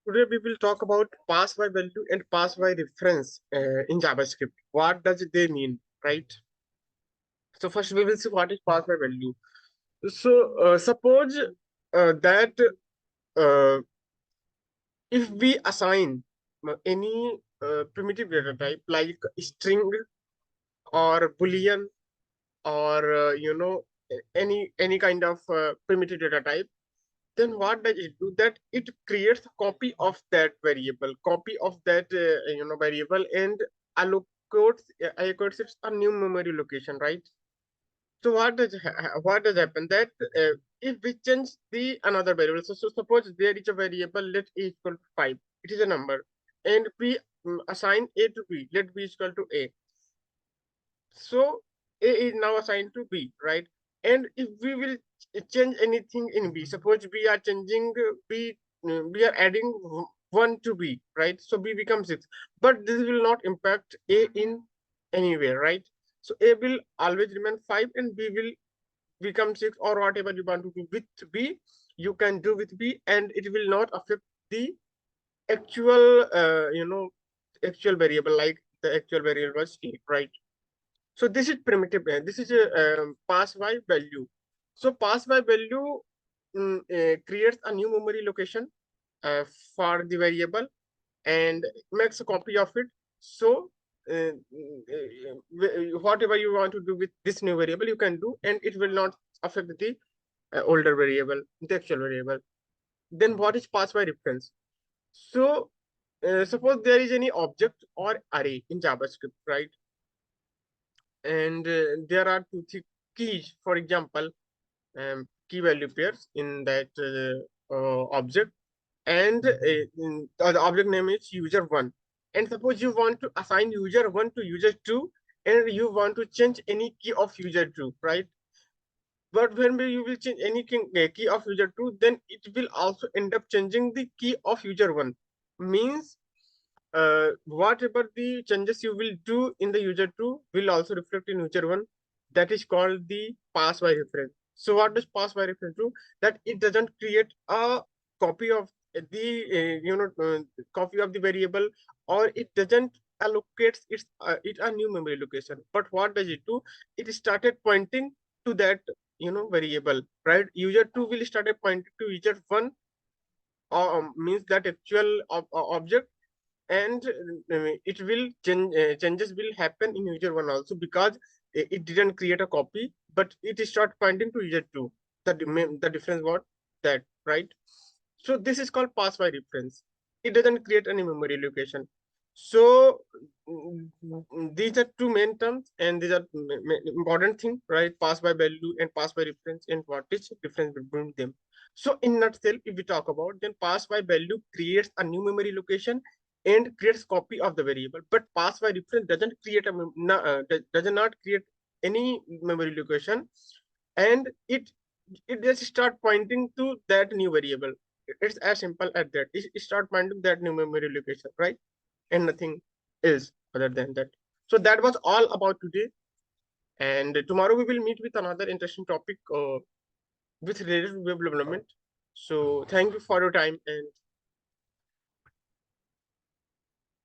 today we will talk about pass by value and pass by reference in JavaScript. What does they mean, right? So first we will see what is pass by value. So suppose that uh, if we assign any primitive data type like string or boolean or any kind of primitive data type, then what does it do? That it creates a copy of that variable, variable, and allocates it a new memory location, right? So what does happen that if we change the another variable, so suppose there is a variable, let a equal to 5, it is a number, and we assign a to b, let b is equal to a. So A is now assigned to B, right? And if we will change anything in B, suppose we are changing B, we are adding 1 to B, right? So B becomes 6. But this will not impact A in anywhere, right? So A will always remain 5 and B will become 6, or whatever you want to do with B, you can do with B, and it will not affect the actual, actual variable, like the actual variable was A, right? So this is primitive. This is a pass by value. So pass by value creates a new memory location uh, for the variable and makes a copy of it. So whatever you want to do with this new variable, you can do, and it will not affect the older variable, the actual variable. Then what is pass by reference? So suppose there is any object or array in JavaScript, right? And there are keys, for example, key value pairs in that object, and the object name is user1, and suppose you want to assign user1 to user2, and you want to change any key of user2, right? But when you will change any key of user2, then it will also end up changing the key of user1. Means whatever the changes you will do in the user 2 will also reflect in user 1. That is called the pass by reference. So what does pass by reference do? That it doesn't create a copy of the copy of the variable, or it doesn't allocate it a new memory location. But what does it do? It started pointing to that variable, right? User 2 will started pointing to user 1, means that actual object, and it will changes will happen in user 1 also, because it didn't create a copy, but it start pointing to user 2. The difference what that, right? So this is called pass by reference. It doesn't create any memory location. So these are two main terms, and these are important thing, right? Pass by value and pass by reference, and what is difference between them. So in nutshell, if we talk about, then pass by value creates a new memory location and creates copy of the variable, but pass by reference doesn't create does not create any memory location, and it just start pointing to that new variable. It's as simple as that. It start pointing to that new memory location, right? And nothing else other than that. So that was all about today, and tomorrow we will meet with another interesting topic with related to web development. So thank you for your time, and